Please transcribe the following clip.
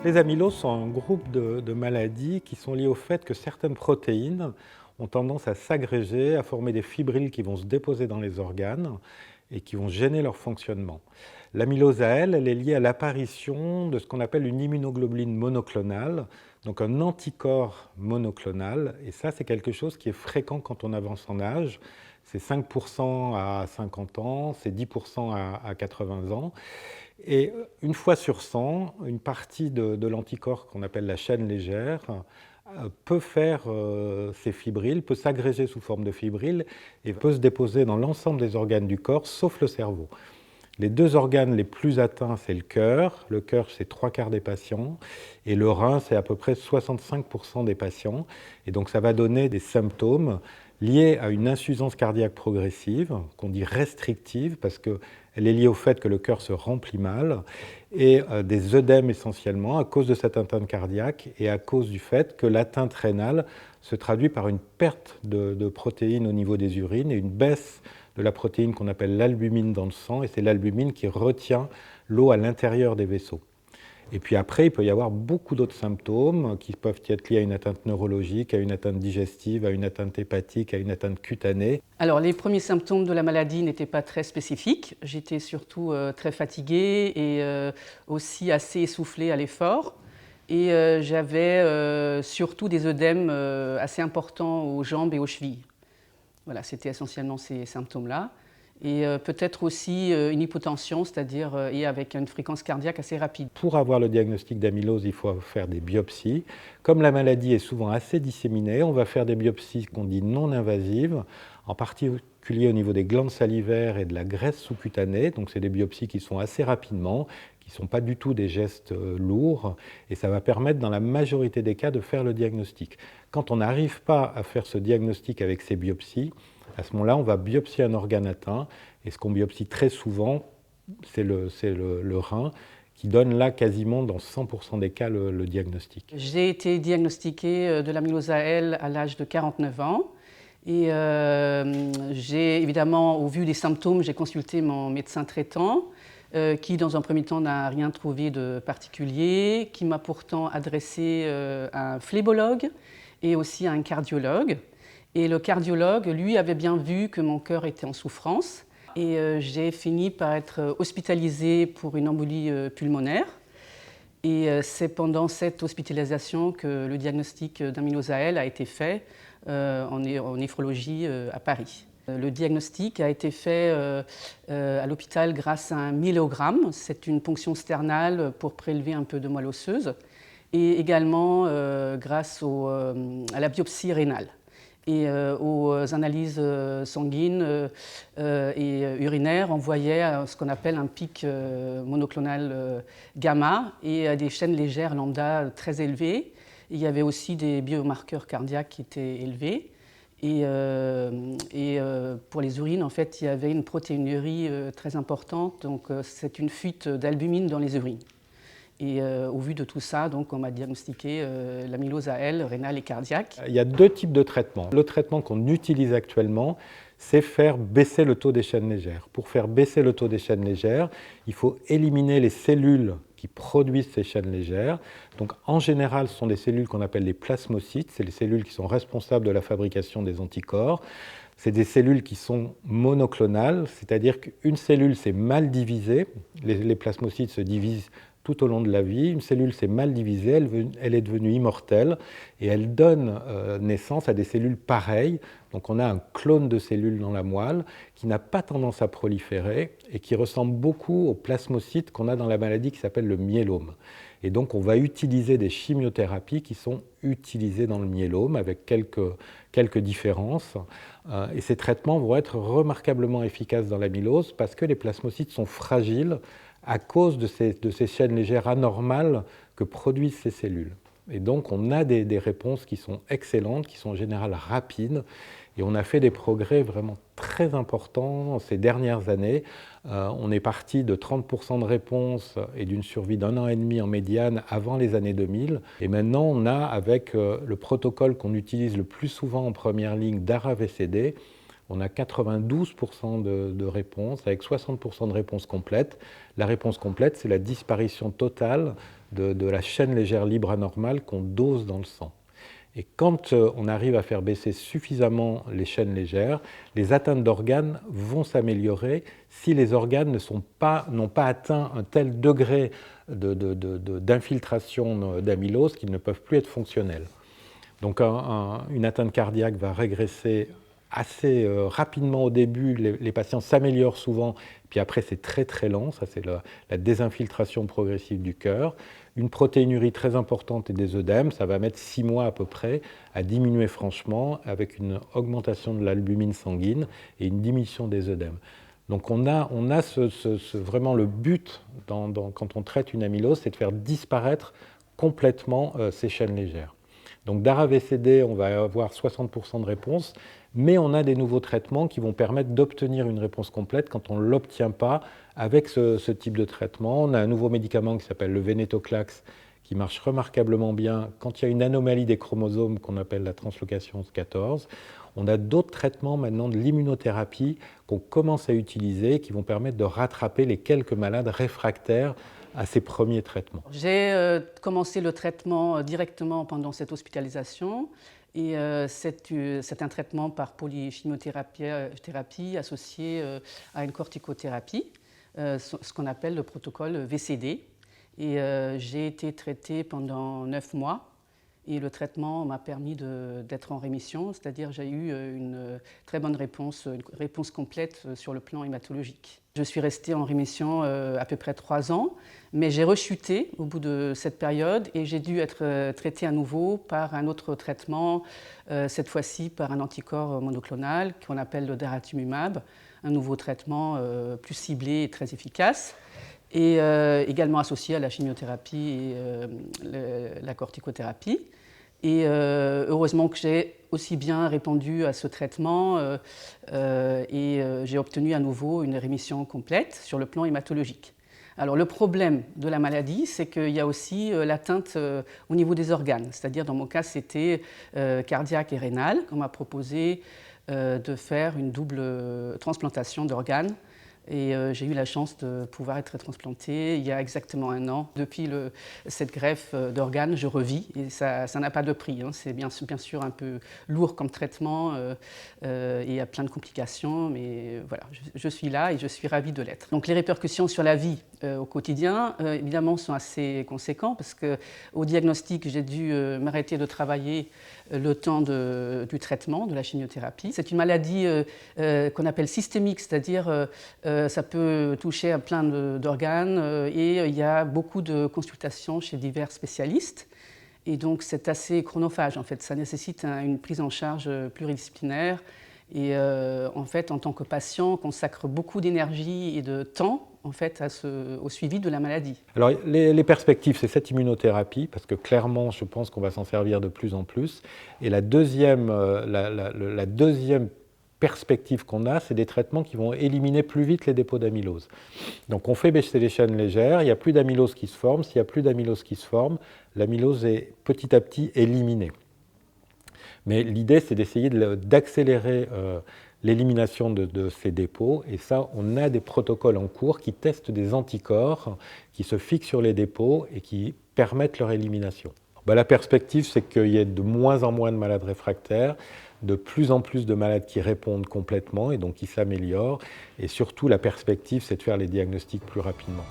Les amyloses sont un groupe de maladies qui sont liées au fait que certaines protéines ont tendance à s'agréger, à former des fibrilles qui vont se déposer dans les organes et qui vont gêner leur fonctionnement. L'amylose à elle est liée à l'apparition de ce qu'on appelle une immunoglobuline monoclonale, donc un anticorps monoclonal, et ça c'est quelque chose qui est fréquent quand on avance en âge. C'est 5% à 50 ans, c'est 10% à 80 ans. Et une fois sur 100, une partie de l'anticorps qu'on appelle la chaîne légère peut faire ces fibrilles, peut s'agréger sous forme de fibrilles et peut se déposer dans l'ensemble des organes du corps, sauf le cerveau. Les deux organes les plus atteints, c'est le cœur. Le cœur, c'est 3/4 des patients. Et le rein, c'est à peu près 65% des patients. Et donc, ça va donner des symptômes liés à une insuffisance cardiaque progressive, qu'on dit restrictive, parce qu'elle est liée au fait que le cœur se remplit mal, et des œdèmes essentiellement, à cause de cette atteinte cardiaque et à cause du fait que l'atteinte rénale se traduit par une perte de protéines au niveau des urines et une baisse de la protéine qu'on appelle l'albumine dans le sang, et c'est l'albumine qui retient l'eau à l'intérieur des vaisseaux. Et puis après, il peut y avoir beaucoup d'autres symptômes qui peuvent être liés à une atteinte neurologique, à une atteinte digestive, à une atteinte hépatique, à une atteinte cutanée. Alors, les premiers symptômes de la maladie n'étaient pas très spécifiques. J'étais surtout très fatiguée et aussi assez essoufflée à l'effort. Et j'avais surtout des œdèmes assez importants aux jambes et aux chevilles. Voilà, c'était essentiellement ces symptômes-là. Et peut-être aussi une hypotension, c'est-à-dire et avec une fréquence cardiaque assez rapide. Pour avoir le diagnostic d'amylose, il faut faire des biopsies. Comme la maladie est souvent assez disséminée, on va faire des biopsies qu'on dit non invasives, en particulier au niveau des glandes salivaires et de la graisse sous-cutanée. Donc c'est des biopsies qui sont assez rapidement, qui ne sont pas du tout des gestes lourds, et ça va permettre dans la majorité des cas de faire le diagnostic. Quand on n'arrive pas à faire ce diagnostic avec ces biopsies, à ce moment-là, on va biopsier un organe atteint, et ce qu'on biopsie très souvent, c'est le rein, qui donne là quasiment dans 100% des cas le diagnostic. J'ai été diagnostiquée de l'amylose AL à l'âge de 49 ans. Et j'ai évidemment, au vu des symptômes, j'ai consulté mon médecin traitant, qui dans un premier temps n'a rien trouvé de particulier, qui m'a pourtant adressé à un phlébologue et aussi à un cardiologue. Et le cardiologue, lui, avait bien vu que mon cœur était en souffrance. Et j'ai fini par être hospitalisée pour une embolie pulmonaire. Et c'est pendant cette hospitalisation que le diagnostic d'amylose AL a été fait en néphrologie à Paris. Le diagnostic a été fait à l'hôpital grâce à un myélogramme. C'est une ponction sternale pour prélever un peu de moelle osseuse. Et également grâce à la biopsie rénale et aux analyses sanguines et urinaires, on voyait ce qu'on appelle un pic monoclonal gamma et des chaînes légères lambda très élevées. Il y avait aussi des biomarqueurs cardiaques qui étaient élevés. Et pour les urines, en fait, il y avait une protéinurie très importante, donc c'est une fuite d'albumine dans les urines. Et au vu de tout ça, donc, on m'a diagnostiqué l'amylose AL, rénale et cardiaque. Il y a deux types de traitements. Le traitement qu'on utilise actuellement, c'est faire baisser le taux des chaînes légères. Pour faire baisser le taux des chaînes légères, il faut éliminer les cellules qui produisent ces chaînes légères. Donc, en général, ce sont des cellules qu'on appelle les plasmocytes. C'est les cellules qui sont responsables de la fabrication des anticorps. C'est des cellules qui sont monoclonales, c'est-à-dire qu'une cellule s'est mal divisée. Les plasmocytes se divisent tout au long de la vie. Une cellule s'est mal divisée, elle est devenue immortelle et elle donne naissance à des cellules pareilles. Donc on a un clone de cellules dans la moelle qui n'a pas tendance à proliférer et qui ressemble beaucoup aux plasmocytes qu'on a dans la maladie qui s'appelle le myélome. Et donc on va utiliser des chimiothérapies qui sont utilisées dans le myélome avec quelques différences. Et ces traitements vont être remarquablement efficaces dans l'amylose parce que les plasmocytes sont fragiles à cause de ces chaînes légères anormales que produisent ces cellules. Et donc on a des réponses qui sont excellentes, qui sont en général rapides, et on a fait des progrès vraiment très importants ces dernières années. On est parti de 30% de réponses et d'une survie d'1 an et demi en médiane avant les années 2000, et maintenant on a, avec le protocole qu'on utilise le plus souvent en première ligne d'ARA-VCD, on a 92% de réponses, avec 60% de réponses complètes. La réponse complète, c'est la disparition totale de la chaîne légère libre anormale qu'on dose dans le sang. Et quand on arrive à faire baisser suffisamment les chaînes légères, les atteintes d'organes vont s'améliorer si les organes n'ont pas atteint un tel degré d'infiltration d'amylose qu'ils ne peuvent plus être fonctionnels. Donc une atteinte cardiaque va régresser assez rapidement au début, les patients s'améliorent souvent, puis après c'est très très lent, ça c'est la désinfiltration progressive du cœur. Une protéinurie très importante et des œdèmes, ça va mettre 6 mois à peu près à diminuer franchement avec une augmentation de l'albumine sanguine et une diminution des œdèmes. Donc on a vraiment le but quand on traite une amylose, c'est de faire disparaître complètement ces chaînes légères. Donc d'ARA-VCD, on va avoir 60% de réponse, mais on a des nouveaux traitements qui vont permettre d'obtenir une réponse complète quand on ne l'obtient pas avec ce type de traitement. On a un nouveau médicament qui s'appelle le Venetoclax, qui marche remarquablement bien quand il y a une anomalie des chromosomes qu'on appelle la translocation 14. On a d'autres traitements maintenant de l'immunothérapie qu'on commence à utiliser qui vont permettre de rattraper les quelques malades réfractaires à ces premiers traitements. J'ai commencé le traitement directement pendant cette hospitalisation et c'est un traitement par polychimiothérapie associé à une corticothérapie, ce qu'on appelle le protocole VCD. Et j'ai été traitée pendant 9 mois et le traitement m'a permis d'être en rémission, c'est-à-dire j'ai eu une très bonne réponse, une réponse complète sur le plan hématologique. Je suis restée en rémission à peu près 3 ans, mais j'ai rechuté au bout de cette période et j'ai dû être traitée à nouveau par un autre traitement, cette fois-ci par un anticorps monoclonal qu'on appelle le daratumumab, un nouveau traitement plus ciblé et très efficace, et également associé à la chimiothérapie et la corticothérapie. Et heureusement que j'ai aussi bien répondu à ce traitement et j'ai obtenu à nouveau une rémission complète sur le plan hématologique. Alors le problème de la maladie, c'est qu'il y a aussi l'atteinte au niveau des organes, c'est-à-dire dans mon cas c'était cardiaque et rénal. On m'a proposé de faire une double transplantation d'organes. Et j'ai eu la chance de pouvoir être transplantée il y a exactement 1 an. Depuis cette greffe d'organes, je revis et ça n'a pas de prix. Hein. C'est bien sûr un peu lourd comme traitement et il y a plein de complications, mais voilà, je suis là et je suis ravie de l'être. Donc les répercussions sur la vie au quotidien, évidemment, sont assez conséquentes parce qu'au diagnostic, j'ai dû m'arrêter de travailler le temps du traitement, de la chimiothérapie. C'est une maladie qu'on appelle systémique, c'est-à-dire ça peut toucher à plein d'organes et il y a beaucoup de consultations chez divers spécialistes. Et donc c'est assez chronophage en fait, ça nécessite une prise en charge pluridisciplinaire. Et en fait, en tant que patient, on consacre beaucoup d'énergie et de temps en fait, au suivi de la maladie. Alors les perspectives, c'est cette immunothérapie, parce que clairement, je pense qu'on va s'en servir de plus en plus. Et la deuxième perspective qu'on a, c'est des traitements qui vont éliminer plus vite les dépôts d'amylose. Donc on fait baisser les chaînes légères, il n'y a plus d'amylose qui se forme. S'il n'y a plus d'amylose qui se forme, l'amylose est petit à petit éliminée. Mais l'idée, c'est d'essayer d'accélérer l'élimination de ces dépôts. Et ça, on a des protocoles en cours qui testent des anticorps qui se fixent sur les dépôts et qui permettent leur élimination. La perspective, c'est qu'il y ait de moins en moins de malades réfractaires, de plus en plus de malades qui répondent complètement et donc qui s'améliorent. Et surtout, la perspective, c'est de faire les diagnostics plus rapidement.